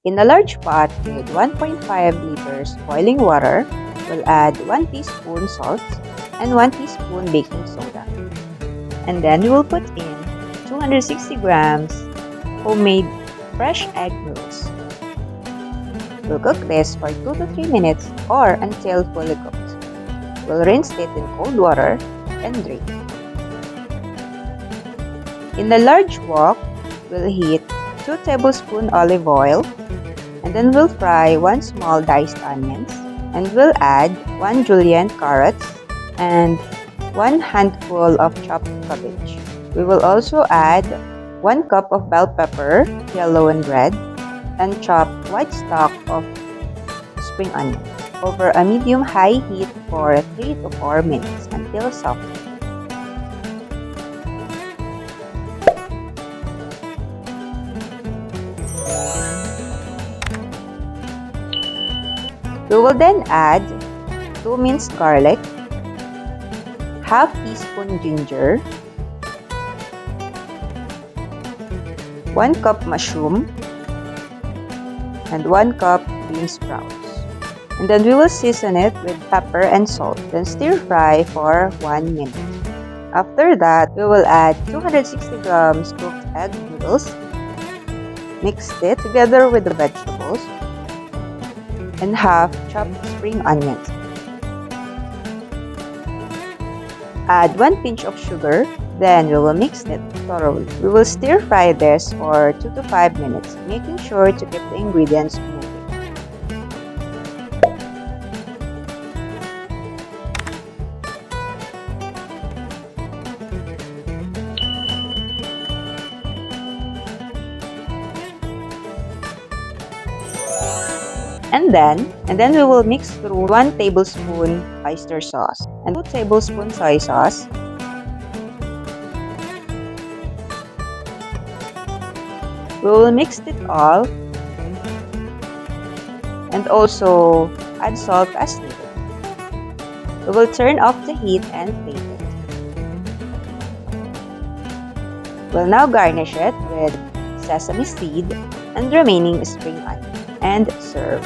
In a large pot with 1.5 liters boiling water, we'll add 1 teaspoon salt and 1 teaspoon baking soda. And then we will put in 260 grams homemade fresh egg noodles. We'll cook this for 2 to 3 minutes or until fully cooked. We'll rinse it in cold water and drain. In a large wok, we'll heat 2 tablespoons olive oil, and then we'll fry 1 small diced onions, and we'll add 1 julienne carrots and 1 handful of chopped cabbage. We will also add 1 cup of bell pepper, yellow and red, and chopped white stalk of spring onion over a medium-high heat for 3 to 4 minutes until soft. We will then add 2 minced garlic, half teaspoon ginger, 1 cup mushroom, and 1 cup bean sprouts. And then we will season it with pepper and salt, then stir fry for 1 minute. After that, we will add 260 grams cooked egg noodles, mix it together with the vegetables, and half chopped spring onions. Add 1 pinch of sugar, then we will mix it thoroughly. We will stir fry this for 2 to 5 minutes, making sure to keep the ingredients moving. And then we will mix through 1 tablespoon oyster sauce and 2 tablespoons soy sauce. We will mix it all and also add salt as needed. We will turn off the heat and plate it. We'll now garnish it with sesame seed and remaining spring onion and serve.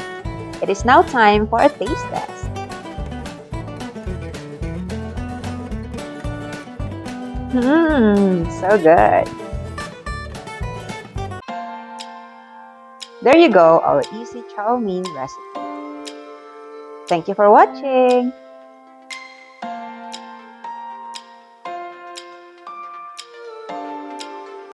It is now time for a taste test. So good. There you go, our easy chow mein recipe. Thank you for watching.